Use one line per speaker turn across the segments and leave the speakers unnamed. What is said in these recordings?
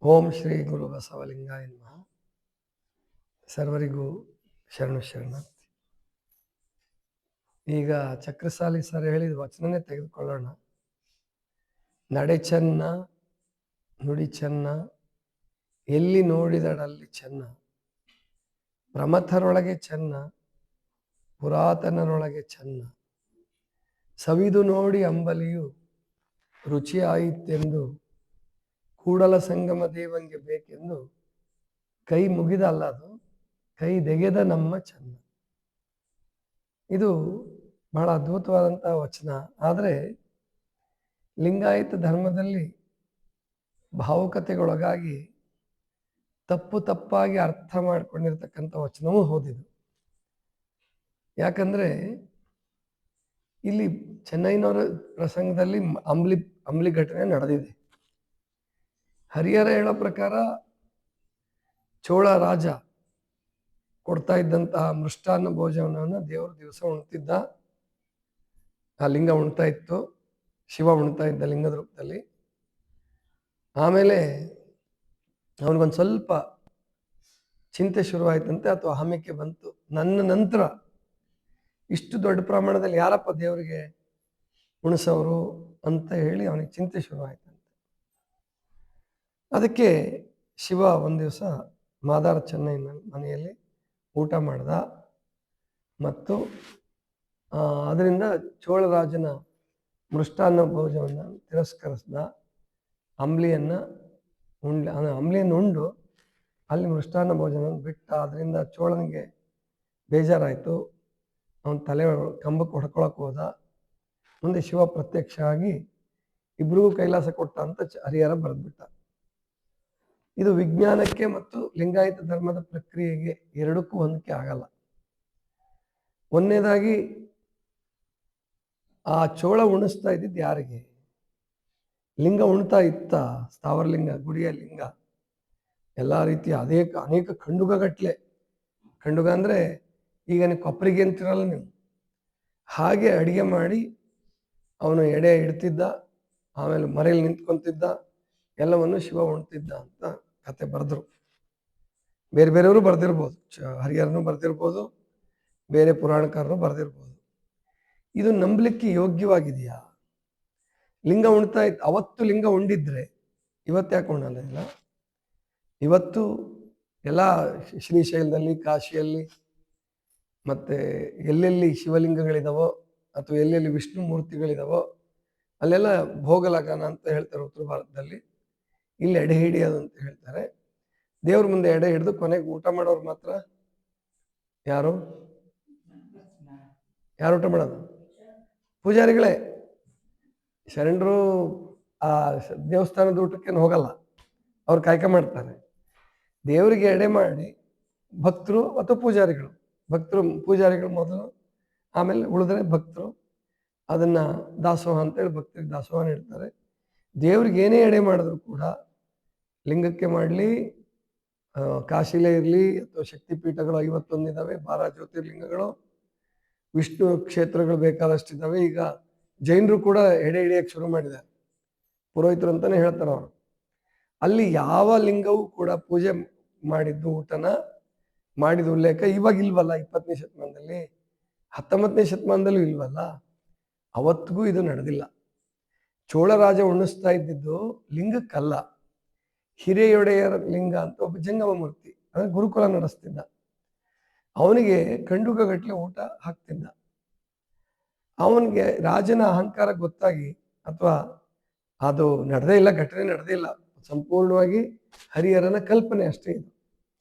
ಓಂ ಶ್ರೀ ಗುರು ಬಸವಲಿಂಗಾಯ ನಮಃ. ಸರ್ವರಿಗೂ ಶರಣು ಶರಣಾರ್ಥಿ. ಈಗ ಚಕ್ರಸಾಲಿ ಸರ್ ಹೇಳಿದ ವಚನನೇ ತೆಗೆದುಕೊಳ್ಳೋಣ. ನಡೆ ಚೆನ್ನ, ನುಡಿ ಚೆನ್ನ, ಎಲ್ಲಿ ನೋಡಿದಡಲ್ಲಿ ಚೆನ್ನ, ಪ್ರಮಥರೊಳಗೆ ಚೆನ್ನ, ಪುರಾತನರೊಳಗೆ ಚೆನ್ನ, ಸವಿದು ನೋಡಿ ಅಂಬಲಿಯು ರುಚಿಯಾಯಿತೆಂದು ಕೂಡಲ ಸಂಗಮ ದೇವಂಗೆ ಬೇಕೆಂದು ಕೈ ಮುಗಿದ ಅಲ್ಲ, ಅದು ಕೈ ತೆಗೆದ ನಮ್ಮ ಚೆನ್ನ. ಇದು ಬಹಳ ಅದ್ಭುತವಾದಂತಹ ವಚನ. ಆದರೆ ಲಿಂಗಾಯತ ಧರ್ಮದಲ್ಲಿ ಭಾವುಕತೆಗೊಳಗಾಗಿ ತಪ್ಪಾಗಿ ಅರ್ಥ ಮಾಡಿಕೊಂಡಿರ್ತಕ್ಕಂಥ ವಚನವೂ ಹೌದಿದು. ಯಾಕಂದ್ರೆ ಇಲ್ಲಿ ಚೆನ್ನೈನವರ ಪ್ರಸಂಗದಲ್ಲಿ ಅಂಬ್ಲಿ ಘಟನೆ ನಡೆದಿದೆ. ಹರಿಹರ ಹೇಳೋ ಪ್ರಕಾರ ಚೋಳ ರಾಜ ಕೊಡ್ತಾ ಇದ್ದಂತಹ ಮೃಷ್ಟಾನ್ನ ಭೋಜನವನ್ನು ದೇವರು ದಿವಸ ಉಣ್ತಿದ್ದ. ಆ ಲಿಂಗ ಉಣ್ತಾ ಇತ್ತು, ಶಿವ ಉಣ್ತಾ ಇದ್ದ ಲಿಂಗದ ರೂಪದಲ್ಲಿ. ಆಮೇಲೆ ಅವನಿಗೊಂದು ಸ್ವಲ್ಪ ಚಿಂತೆ ಶುರುವಾಯ್ತಂತೆ, ಅಥವಾ ಹಮಿಕೆ ಬಂತು. ನನ್ನ ನಂತರ ಇಷ್ಟು ದೊಡ್ಡ ಪ್ರಮಾಣದಲ್ಲಿ ಯಾರಪ್ಪ ದೇವರಿಗೆ ಉಣಿಸೋರು ಅಂತ ಹೇಳಿ ಅವನಿಗೆ ಚಿಂತೆ ಶುರುವಾಯ್ತಂತೆ. ಅದಕ್ಕೆ ಶಿವ ಒಂದು ದಿವಸ ಮಾದಾರ ಚೆನ್ನೈನ ಮನೆಯಲ್ಲಿ ಊಟ ಮಾಡ್ದ ಮತ್ತು ಅದರಿಂದ ಚೋಳರಾಜನ ಮೃಷ್ಟಾನ್ನ ಭೋಜನವನ್ನು ತಿರಸ್ಕರಿಸ್ದ. ಅಂಬ್ಲಿಯನ್ನು ಉಂಡು ಅಲ್ಲಿ ಮೃಷ್ಟಾನ್ನ ಭೋಜನ ಬಿಟ್ಟ. ಅದರಿಂದ ಚೋಳನಿಗೆ ಬೇಜಾರಾಯಿತು. ಅವನ ತಲೆ ಕಂಬಕ್ಕೆ ಹೊಡ್ಕೊಳಕ್ಕೆ ಹೋದ. ಮುಂದೆ ಶಿವ ಪ್ರತ್ಯಕ್ಷ ಆಗಿ ಇಬ್ರಿಗೂ ಕೈಲಾಸ ಕೊಟ್ಟ ಅಂತ ಹರಿಹರ ಬರೆದ್ಬಿಟ್ಟ. ಇದು ವಿಜ್ಞಾನಕ್ಕೆ ಮತ್ತು ಲಿಂಗಾಯತ ಧರ್ಮದ ಪ್ರಕ್ರಿಯೆಗೆ ಎರಡಕ್ಕೂ ಹೊಂದಿಕೆ ಆಗಲ್ಲ. ಒಂದನೇದಾಗಿ ಆ ಚೋಳ ಉಣಿಸ್ತಾ ಇದ್ದಿದ್ದು ಯಾರಿಗೆ? ಲಿಂಗ ಉಣ್ತಾ ಇತ್ತ, ಸ್ಥಾವರಲಿಂಗ, ಗುಡಿಯ ಲಿಂಗ, ಎಲ್ಲ ರೀತಿಯ ಅನೇಕ ಖಂಡುಗಗಟ್ಲೆ. ಖಂಡುಗ ಅಂದರೆ ಈಗ ನೀವು ಕೊಪ್ಪರಿಗೆ ಅಂತಿರಲ್ಲ ನೀವು, ಹಾಗೆ ಅಡಿಗೆ ಮಾಡಿ ಅವನು ಎಡೆ ಇಡ್ತಿದ್ದ. ಆಮೇಲೆ ಮರೆಯಲ್ಲಿ ನಿಂತ್ಕೊಂತಿದ್ದ. ಎಲ್ಲವನ್ನು ಶಿವ ಉಣ್ತಿದ್ದ ಅಂತ ಕತೆ ಬರೆದ್ರು. ಬೇರೆ ಬೇರೆಯವರು ಬರೆದಿರ್ಬೋದು, ಹರಿಹರನು ಬರೆದಿರ್ಬೋದು, ಬೇರೆ ಪುರಾಣಕಾರರು ಬರೆದಿರ್ಬೋದು. ಇದು ನಂಬಲಿಕ್ಕೆ ಯೋಗ್ಯವಾಗಿದೆಯಾ? ಲಿಂಗ ಉಣ್ತಾ ಇತ್ತು, ಅವತ್ತು ಲಿಂಗ ಉಂಡಿದ್ರೆ ಇವತ್ತು ಯಾಕೆ ಉಣ್ಣಲ್ಲ? ಇಲ್ಲ, ಇವತ್ತು ಎಲ್ಲ ಶ್ರೀಶೈಲದಲ್ಲಿ, ಕಾಶಿಯಲ್ಲಿ, ಮತ್ತೆ ಎಲ್ಲೆಲ್ಲಿ ಶಿವಲಿಂಗಗಳಿದಾವೋ ಅಥವಾ ಎಲ್ಲೆಲ್ಲಿ ವಿಷ್ಣು ಮೂರ್ತಿಗಳಿದಾವೋ ಅಲ್ಲೆಲ್ಲ ಭೋಗಲಗಾನ ಅಂತ ಹೇಳ್ತಾರೆ ಉತ್ತರ ಭಾರತದಲ್ಲಿ. ಇಲ್ಲಿ ಎಡೆ ಹಿಡಿಯೋದು ಅಂತ ಹೇಳ್ತಾರೆ. ದೇವ್ರ ಮುಂದೆ ಎಡೆ ಹಿಡಿದು ಕೊನೆಗೆ ಊಟ ಮಾಡೋರು ಮಾತ್ರ ಯಾರು ಊಟ ಮಾಡೋದು? ಪೂಜಾರಿಗಳೇ. ಶರಣರು ಆ ದೇವಸ್ಥಾನದ ಊಟಕ್ಕೇನು ಹೋಗಲ್ಲ, ಅವ್ರು ಕಾಯ್ಕ ಮಾಡ್ತಾರೆ. ದೇವರಿಗೆ ಎಡೆ ಮಾಡಿ ಭಕ್ತರು ಅಥವಾ ಪೂಜಾರಿಗಳು ಮೊದಲು, ಆಮೇಲೆ ಉಳಿದ್ರೆ ಭಕ್ತರು ಅದನ್ನ ದಾಸೋಹ ಅಂತೇಳಿ ಭಕ್ತರಿಗೆ ದಾಸೋಹ ನೀಡ್ತಾರೆ. ದೇವ್ರಿಗೆ ಏನೇ ಎಡೆ ಮಾಡಿದ್ರು ಕೂಡ, ಲಿಂಗಕ್ಕೆ ಮಾಡಲಿ, ಕಾಶಿಲೇ ಇರಲಿ ಅಥವಾ ಶಕ್ತಿಪೀಠಗಳು 51 ಇದ್ದಾವೆ, 12 ಜ್ಯೋತಿರ್ಲಿಂಗಗಳು, ವಿಷ್ಣು ಕ್ಷೇತ್ರಗಳು ಬೇಕಾದಷ್ಟಿದ್ದಾವೆ. ಈಗ ಜೈನರು ಕೂಡ ಎಡೆ ಹಿಡಿಯಕ್ಕೆ ಶುರು ಮಾಡಿದ್ದಾರೆ, ಪುರೋಹಿತರು ಅಂತಾನೆ ಹೇಳ್ತಾರೆ ಅವರು. ಅಲ್ಲಿ ಯಾವ ಲಿಂಗವೂ ಕೂಡ ಪೂಜೆ ಮಾಡಿದ್ದು, ಊಟನ ಮಾಡಿದ ಉಲ್ಲೇಖ ಇವಾಗ ಇಲ್ವಲ್ಲ. 20ನೇ ಶತಮಾನದಲ್ಲಿ, 19ನೇ ಶತಮಾನದಲ್ಲೂ ಇಲ್ವಲ್ಲ. ಅವತ್ತಿಗೂ ಇದು ನಡೆದಿಲ್ಲ. ಚೋಳರಾಜ ಉಣಿಸ್ತಾ ಇದ್ದಿದ್ದು ಲಿಂಗಕ್ಕಲ್ಲ, ಹಿರಿಯೊಡೆಯರ ಲಿಂಗ ಅಂತ ಒಬ್ಬ ಜಂಗಮ ಮೂರ್ತಿ, ಅಂದ್ರೆ ಗುರುಕುಲ ನಡೆಸ್ತಿದ್ದ. ಅವನಿಗೆ ಖಂಡುಗಗಟ್ಲೆ ಊಟ ಹಾಕ್ತಿದ್ದ. ಅವನಿಗೆ ರಾಜನ ಅಹಂಕಾರ ಗೊತ್ತಾಗಿ, ಅಥವಾ ಅದು ನಡೆದೇ ಇಲ್ಲ, ಘಟನೆ ನಡೆದೇ ಇಲ್ಲ, ಸಂಪೂರ್ಣವಾಗಿ ಹರಿಹರನ ಕಲ್ಪನೆ ಅಷ್ಟೇ ಇದು.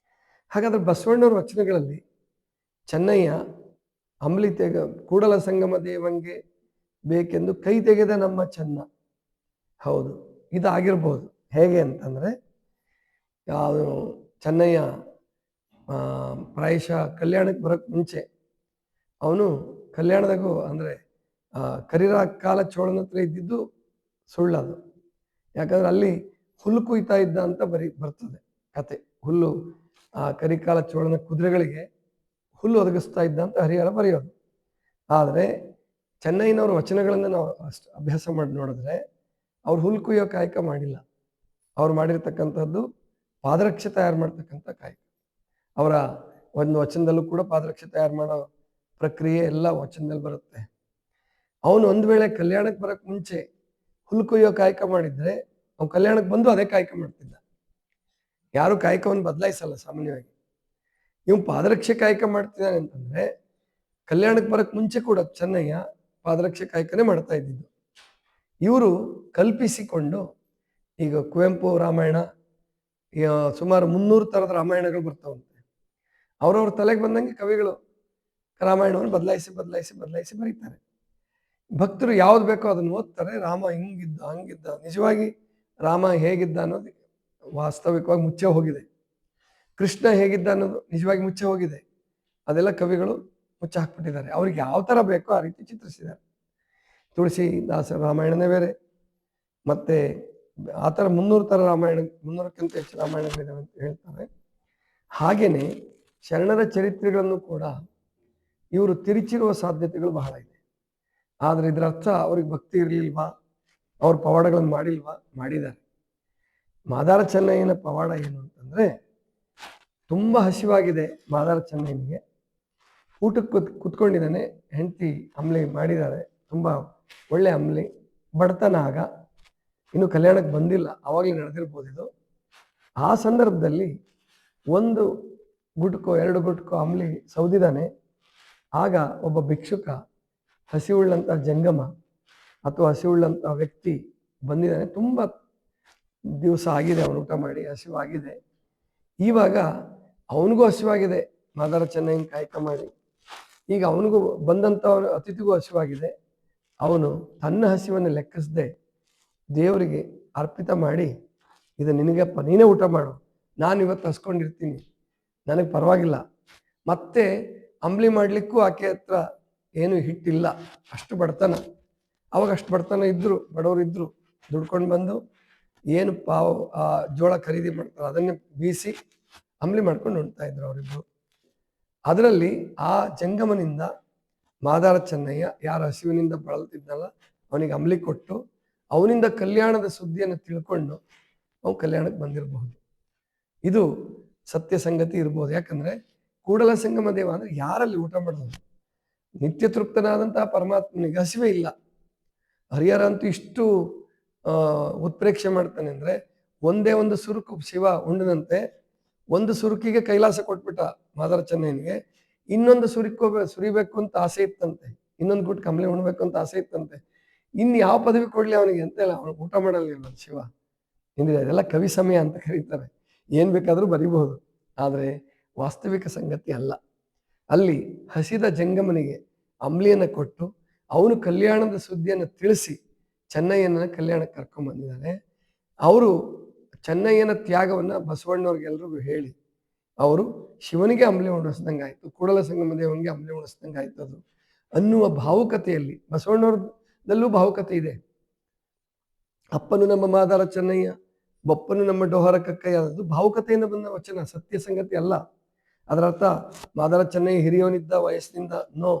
ಹಾಗಾದ್ರೆ ಬಸವಣ್ಣವ್ರ ವಚನಗಳಲ್ಲಿ ಚೆನ್ನಯ್ಯ ಅಂಬ್ಲಿ ಕೂಡಲ ಸಂಗಮ ದೇವಂಗೆ ಬೇಕೆಂದು ಕೈ ತೆಗೆದ ನಮ್ಮ ಚೆನ್ನ, ಹೌದು ಇದಾಗಿರ್ಬೋದು. ಹೇಗೆ ಅಂತಂದ್ರೆ, ಚೆನ್ನಯ್ಯ ಪ್ರಾಯಶಃ ಕಲ್ಯಾಣಕ್ಕೆ ಬರೋಕ್ಕೆ ಮುಂಚೆ ಅವನು ಕಲ್ಯಾಣದಾಗೂ ಅಂದರೆ ಕರಿರಾಕಾಲ ಚೋಳನ ಹತ್ರ ಇದ್ದಿದ್ದು ಸುಳ್ಳದು. ಯಾಕಂದ್ರೆ ಅಲ್ಲಿ ಹುಲ್ಲು ಕುಯ್ತಾ ಇದ್ದ ಅಂತ ಬರ್ತದೆ ಕತೆ. ಹುಲ್ಲು, ಆ ಕರಿಕಾಲ ಚೋಳನ ಕುದುರೆಗಳಿಗೆ ಹುಲ್ಲು ಒದಗಿಸ್ತಾ ಇದ್ದ ಅಂತ ಹರಿಹರ ಬರೆಯೋದು. ಆದರೆ ಚೆನ್ನೈನವ್ರ ವಚನಗಳನ್ನು ನಾವು ಅಭ್ಯಾಸ ಮಾಡಿ ನೋಡಿದ್ರೆ ಅವ್ರು ಹುಲ್ಲು ಕುಯ್ಯೋ ಕಾಯಕ ಮಾಡಿಲ್ಲ. ಅವ್ರು ಮಾಡಿರ್ತಕ್ಕಂಥದ್ದು ಪಾದರಕ್ಷೆ ತಯಾರು ಮಾಡ್ತಕ್ಕಂಥ ಕಾಯಕ. ಅವರ ಒಂದು ವಚನದಲ್ಲೂ ಕೂಡ ಪಾದರಕ್ಷೆ ತಯಾರು ಮಾಡೋ ಪ್ರಕ್ರಿಯೆ ಎಲ್ಲ ವಚನದಲ್ಲಿ ಬರುತ್ತೆ. ಅವನು ಒಂದು ವೇಳೆ ಕಲ್ಯಾಣಕ್ಕೆ ಬರೋಕ್ಕೆ ಮುಂಚೆ ಹುಲ್ಲು ಕೊಯ್ಯೋ ಕಾಯಕ ಮಾಡಿದ್ರೆ ಅವ್ನು ಕಲ್ಯಾಣಕ್ಕೆ ಬಂದು ಅದೇ ಕಾಯಕ ಮಾಡ್ತಿದ್ದ. ಯಾರು ಕಾಯಕವನ್ನು ಬದಲಾಯಿಸಲ್ಲ ಸಾಮಾನ್ಯವಾಗಿ. ಇವ್ನು ಪಾದರಕ್ಷೆ ಕಾಯಕ ಮಾಡ್ತಿದ್ದಾನೆ ಅಂತಂದ್ರೆ ಕಲ್ಯಾಣಕ್ಕೆ ಬರೋಕ್ಕೆ ಮುಂಚೆ ಕೂಡ ಚೆನ್ನಯ್ಯ ಪಾದರಕ್ಷೆ ಕಾಯಕನೇ ಮಾಡ್ತಾ ಇದ್ದಿದ್ದು. ಇವರು ಕಲ್ಪಿಸಿಕೊಂಡು, ಈಗ ಕುವೆಂಪು ರಾಮಾಯಣ ಸುಮಾರು 300 ಥರದ ರಾಮಾಯಣಗಳು ಬರ್ತಾವಂತೆ. ಅವ್ರವ್ರ ತಲೆಗೆ ಬಂದಂಗೆ ಕವಿಗಳು ರಾಮಾಯಣವನ್ನು ಬದಲಾಯಿಸಿ ಬದಲಾಯಿಸಿ ಬದಲಾಯಿಸಿ ಬರೀತಾರೆ. ಭಕ್ತರು ಯಾವ್ದು ಬೇಕೋ ಅದನ್ನು ಓದ್ತಾರೆ. ರಾಮ ಹಿಂಗಿದ್ದ ಹಂಗಿದ್ದ, ನಿಜವಾಗಿ ರಾಮ ಹೇಗಿದ್ದ ಅನ್ನೋದು ವಾಸ್ತವಿಕವಾಗಿ ಮುಚ್ಚೆ ಹೋಗಿದೆ. ಕೃಷ್ಣ ಹೇಗಿದ್ದ ಅನ್ನೋದು ನಿಜವಾಗಿ ಮುಚ್ಚೆ ಹೋಗಿದೆ. ಅದೆಲ್ಲ ಕವಿಗಳು ಮುಚ್ಚೆ ಹಾಕ್ಬಿಟ್ಟಿದ್ದಾರೆ. ಅವ್ರಿಗೆ ಯಾವ ಥರ ಬೇಕೋ ಆ ರೀತಿ ಚಿತ್ರಿಸಿದ್ದಾರೆ. ತುಳಸಿದಾಸರ ರಾಮಾಯಣನೇ ಬೇರೆ, ಮತ್ತೆ ಆ ಥರ 300 ಥರ ರಾಮಾಯಣ, 300ಕ್ಕಿಂತ ಹೆಚ್ಚು ರಾಮಾಯಣಗಳಿದಾವೆ ಅಂತ ಹೇಳ್ತಾರೆ. ಹಾಗೇನೆ ಶರಣರ ಚರಿತ್ರೆಗಳನ್ನು ಕೂಡ ಇವರು ತಿರುಚಿರುವ ಸಾಧ್ಯತೆಗಳು ಬಹಳ ಇದೆ. ಆದರೆ ಇದರ ಅರ್ಥ ಅವ್ರಿಗೆ ಭಕ್ತಿ ಇರಲಿಲ್ವಾ, ಅವ್ರ ಪವಾಡಗಳನ್ನು ಮಾಡಿಲ್ವಾ? ಮಾಡಿದ್ದಾರೆ. ಮಾದಾರ ಚೆನ್ನಯ್ಯನ ಪವಾಡ ಏನು ಅಂತಂದ್ರೆ, ತುಂಬ ಹಸಿವಾಗಿದೆ ಮಾದಾರ ಚೆನ್ನಯ್ಯನಿಗೆ. ಊಟಕ್ಕೆ ಕುತ್ಕೊಂಡಿದ್ದಾನೆ, ಹೆಂಡತಿ ಅಂಬ್ಲಿ ಮಾಡಿದ್ದಾರೆ, ತುಂಬ ಒಳ್ಳೆ ಅಂಬ್ಲಿ. ಬಡತನ ಆಗ, ಇನ್ನು ಕಲ್ಯಾಣಕ್ಕೆ ಬಂದಿಲ್ಲ, ಆವಾಗಲೇ ನಡೆದಿರ್ಬೋದು ಇದು. ಆ ಸಂದರ್ಭದಲ್ಲಿ 1 ಗುಟ್ಕೋ 2 ಗುಟ್ಕೋ ಅಂಬ್ಲಿ ಸೌದಿದ್ದಾನೆ. ಆಗ ಒಬ್ಬ ಭಿಕ್ಷುಕ, ಹಸಿವುಳ್ಳಂಥ ಜಂಗಮ ಅಥವಾ ಹಸಿವುಳ್ಳಂಥ ವ್ಯಕ್ತಿ ಬಂದಿದ್ದಾನೆ. ತುಂಬ ದಿವಸ ಆಗಿದೆ ಅವನು ಊಟ ಮಾಡಿ, ಹಸಿವಾಗಿದೆ. ಇವಾಗ ಅವನಿಗೂ ಹಸಿವಾಗಿದೆ ಮಾದಾರ ಚೆನ್ನಯ್ಯನ ಕಾಯಕ ಮಾಡಿ. ಈಗ ಅವನಿಗೂ ಬಂದಂಥ ಅತಿಥಿಗೂ ಹಸಿವಾಗಿದೆ. ಅವನು ತನ್ನ ಹಸಿವನ್ನು ಲೆಕ್ಕಿಸದೆ ದೇವರಿಗೆ ಅರ್ಪಿತ ಮಾಡಿ, ಇದು ನಿನಗಪ್ಪ, ನೀನೇ ಊಟ ಮಾಡು, ನಾನು ಇವತ್ತು ಹಸ್ಕೊಂಡಿರ್ತೀನಿ, ನನಗೆ ಪರವಾಗಿಲ್ಲ. ಮತ್ತೆ ಅಂಬ್ಲಿ ಮಾಡಲಿಕ್ಕೂ ಆಕೆ ಹತ್ರ ಏನು ಹಿಟ್ಟಿಲ್ಲ, ಅಷ್ಟು ಬಡತನ. ಅವಾಗ ಅಷ್ಟು ಬಡತನ ಇದ್ದರು, ಬಡವರು ಇದ್ದರು. ದುಡ್ಕೊಂಡು ಬಂದು ಏನು ಜೋಳ ಖರೀದಿ ಮಾಡ್ತಾರೆ ಅದನ್ನೇ ಬೀಸಿ ಅಂಬ್ಲಿ ಮಾಡ್ಕೊಂಡು ಉಣ್ತಾ ಇದ್ರು ಅವರಿಬ್ಬರು. ಅದರಲ್ಲಿ ಆ ಜಂಗಮನಿಂದ ಮಾದಾರ ಚೆನ್ನಯ್ಯ, ಯಾರ ಹಸಿವಿನಿಂದ ಬಳಲ್ತಿದ್ನಲ್ಲ ಅವನಿಗೆ ಅಂಬ್ಲಿ ಕೊಟ್ಟು ಅವನಿಂದ ಕಲ್ಯಾಣದ ಸುದ್ದಿಯನ್ನು ತಿಳ್ಕೊಂಡು ಅವನು ಕಲ್ಯಾಣಕ್ಕೆ ಬಂದಿರಬಹುದು. ಇದು ಸತ್ಯ ಸಂಗತಿ ಇರ್ಬೋದು. ಯಾಕಂದ್ರೆ ಕೂಡಲ ಸಂಗಮ ದೇವ ಅಂದ್ರೆ ಯಾರಲ್ಲಿ ಊಟ ಮಾಡೋದು? ನಿತ್ಯ ತೃಪ್ತನಾದಂತಹ ಪರಮಾತ್ಮನಿಗೆ ಹಸಿವೆ ಇಲ್ಲ. ಹರಿಹರ ಅಂತೂ ಇಷ್ಟು ಉತ್ಪ್ರೇಕ್ಷೆ ಮಾಡ್ತಾನೆ ಅಂದ್ರೆ, ಒಂದೇ ಒಂದು ಸುರುಕು ಶಿವ ಉಂಡನಂತೆ, ಒಂದು ಸುರುಕಿಗೆ ಕೈಲಾಸ ಕೊಟ್ಬಿಟ್ಟ ಮಾದಾರ ಚೆನ್ನಯ್ಯನಿಗೆ. ಇನ್ನೊಂದು ಸುರಿಬೇಕು ಅಂತ ಆಸೆ ಇತ್ತಂತೆ, ಇನ್ನೊಂದು ಗುಟ್ಟು ಕಂಬಳಿ ಉಣ್ಬೇಕು ಅಂತ ಆಸೆ ಇತ್ತಂತೆ. ಇನ್ನು ಯಾವ ಪದವಿ ಕೊಡ್ಲಿ ಅವನಿಗೆ ಅಂತೆಲ್ಲ, ಅವನು ಊಟ ಮಾಡಲಿಲ್ಲ ಶಿವ. ಇಂದಿದೆ ಅದೆಲ್ಲ ಕವಿ ಸಮಯ ಅಂತ ಕರೀತಾರೆ. ಏನ್ ಬೇಕಾದ್ರೂ ಬರಿಬಹುದು, ಆದರೆ ವಾಸ್ತವಿಕ ಸಂಗತಿ ಅಲ್ಲ. ಅಲ್ಲಿ ಹಸಿದ ಜಂಗಮನಿಗೆ ಅಂಬ್ಲಿಯನ್ನು ಕೊಟ್ಟು ಅವನು ಕಲ್ಯಾಣದ ಸುದ್ದಿಯನ್ನು ತಿಳಿಸಿ ಚೆನ್ನಯ್ಯನ ಕಲ್ಯಾಣಕ್ಕೆ ಕರ್ಕೊಂಡ್ಬಂದಿದ್ದಾನೆ. ಅವರು ಚೆನ್ನಯ್ಯನ ತ್ಯಾಗವನ್ನ ಬಸವಣ್ಣವ್ರಿಗೆಲ್ರಿಗೂ ಹೇಳಿ ಅವರು ಶಿವನಿಗೆ ಅಂಬ್ಲಿ ಉಣಿಸ್ದಂಗೆ ಆಯ್ತು, ಕೂಡಲ ಸಂಗಮ ದೇವನಿಗೆ ಅಂಬ್ಲಿ ಉಣಿಸ್ದಂಗೆ ಆಯ್ತು ಅದು ಅನ್ನುವ ಭಾವುಕತೆಯಲ್ಲಿ. ಬಸವಣ್ಣವ್ರದಲ್ಲೂ ಭಾವುಕತೆ ಇದೆ. ಅಪ್ಪನು ನಮ್ಮ ಮಾದಾರ ಚೆನ್ನಯ್ಯ, ಬಪ್ಪನು ನಮ್ಮ ಡೋಹರ ಕಕ್ಕಯ್ಯ ಅನ್ನೋದು ಭಾವುಕತೆಯಿಂದ ಬಂದ ವಚನ, ಸತ್ಯ ಸಂಗತಿ ಅಲ್ಲ. ಅದರ ಅರ್ಥ ಮಾದಾರ ಚೆನ್ನಯ್ಯ ಹಿರಿಯವನಿದ್ದ ವಯಸ್ಸಿನಿಂದ ನೋ,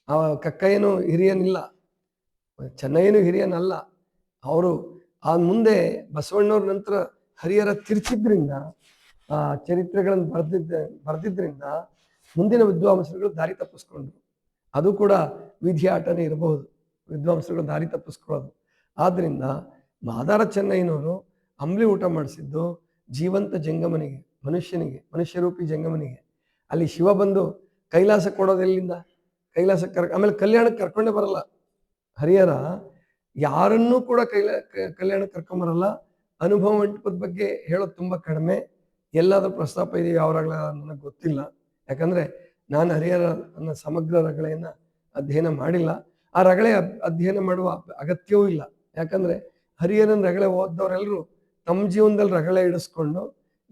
ಆ ಕಕ್ಕಯ್ಯನು ಹಿರಿಯನಿಲ್ಲ, ಚೆನ್ನಯ್ಯನು ಹಿರಿಯನಲ್ಲ. ಅವರು ಆ ಮುಂದೆ ಬಸವಣ್ಣವ್ರ ನಂತರ ಹರಿಹರ ತಿರ್ಚಿದ್ರಿಂದ, ಆ ಚರಿತ್ರೆಗಳನ್ನು ಬರೆದಿದ್ರಿಂದ ಮುಂದಿನ ವಿದ್ವಾಂಸರುಗಳು ದಾರಿ ತಪ್ಪಿಸ್ಕೊಂಡ್ರು. ಅದು ಕೂಡ ವಿಧಿ ಆಟನೇ ಇರಬಹುದು, ವಿದ್ವಾಂಸರುಗಳು ದಾರಿ ತಪ್ಪಿಸ್ಕೊಳ್ಳೋದು. ಆದ್ರಿಂದ ಮಾದಾರ ಚೆನ್ನಯ್ಯನವರು ಅಂಬ್ಲಿ ಊಟ ಮಾಡಿಸಿದ್ದು ಜೀವಂತ ಜಂಗಮನಿಗೆ, ಮನುಷ್ಯನಿಗೆ, ಮನುಷ್ಯರೂಪಿ ಜಂಗಮನಿಗೆ. ಅಲ್ಲಿ ಶಿವ ಬಂದು ಕೈಲಾಸ ಕೊಡೋದೆಲ್ಲಿಂದ? ಕೈಲಾಸ ಆಮೇಲೆ ಕಲ್ಯಾಣಕ್ಕೆ ಕರ್ಕೊಂಡೇ ಬರಲ್ಲ ಹರಿಹರ. ಯಾರನ್ನೂ ಕೂಡ ಕಲ್ಯಾಣಕ್ಕೆ ಕರ್ಕೊಂಬರಲ್ಲ. ಅನುಭವ ಮಂಟಪದ ಬಗ್ಗೆ ಹೇಳೋದು ತುಂಬ ಕಡಿಮೆ. ಎಲ್ಲಾದ್ರೂ ಪ್ರಸ್ತಾಪ ಇದೆಯೋ ಯಾವಾಗಲ ನನಗೆ ಗೊತ್ತಿಲ್ಲ. ಯಾಕಂದ್ರೆ ನಾನು ಹರಿಹರ ನನ್ನ ಸಮಗ್ರ ರಗಳೆಯನ್ನ ಅಧ್ಯಯನ ಮಾಡಿಲ್ಲ. ಆ ರಗಳೆ ಅಧ್ಯಯನ ಮಾಡುವ ಅಗತ್ಯವೂ ಇಲ್ಲ. ಯಾಕಂದ್ರೆ ಹರಿಹರನ ರಗಳೆ ಓದ್ದವರೆಲ್ಲರೂ ತಮ್ಮ ಜೀವನದಲ್ಲಿ ರಗಳೆ ಇಡಿಸ್ಕೊಂಡು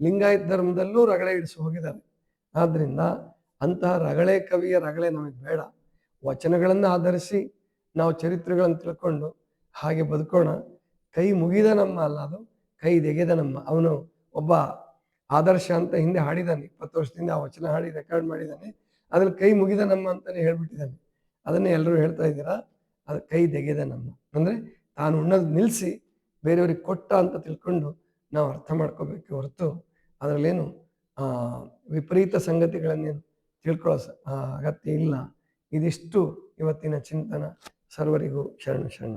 ಲಿಂಗಾಯತ ಧರ್ಮದಲ್ಲೂ ರಗಳೆ ಇಡಿಸಿ ಹೋಗಿದ್ದಾರೆ. ಆದ್ರಿಂದ ಅಂತಹ ರಗಳೆ ಕವಿಯ ರಗಳೆ ನಮಗೆ ಬೇಡ. ವಚನಗಳನ್ನು ಆಧರಿಸಿ ನಾವು ಚರಿತ್ರೆಗಳನ್ನು ತಿಳ್ಕೊಂಡು ಹಾಗೆ ಬದುಕೋಣ. ಕೈ ಮುಗಿದ ನಮ್ಮ ಅಲ್ಲ, ಅದು ಕೈ ತೆಗೆದ ನಮ್ಮ. ಅವನು ಒಬ್ಬ ಆದರ್ಶ ಅಂತ ಹಿಂದೆ ಹಾಡಿದ್ದಾನೆ, 20 ವರ್ಷದಿಂದ ಆ ವಚನ ಹಾಡಿ ರೆಕಾರ್ಡ್ ಮಾಡಿದ್ದಾನೆ. ಅದ್ರಲ್ಲಿ ಕೈ ಮುಗಿದ ನಮ್ಮ ಅಂತಾನೆ ಹೇಳ್ಬಿಟ್ಟಿದ್ದಾನೆ. ಅದನ್ನೇ ಎಲ್ಲರೂ ಹೇಳ್ತಾ ಇದ್ದೀರಾ. ಅದು ಕೈ ತೆಗೆದ ನಮ್ಮ ಅಂದ್ರೆ ತಾನು ಉಣ್ಣೋದು ನಿಲ್ಲಿಸಿ ಬೇರೆಯವ್ರಿಗೆ ಕೊಟ್ಟ ಅಂತ ತಿಳ್ಕೊಂಡು ನಾವು ಅರ್ಥ ಮಾಡ್ಕೋಬೇಕು ಹೊರತು ಅದರಲ್ಲೇನು ವಿಪರೀತ ಸಂಗತಿಗಳನ್ನೇನು ತಿಳ್ಕೊಳ್ಳೋ ಅಗತ್ಯ ಇಲ್ಲ. ಇದಿಷ್ಟು ಇವತ್ತಿನ ಚಿಂತನ. ಸರ್ವರಿಗೂ ಶರಣ ಶರಣ.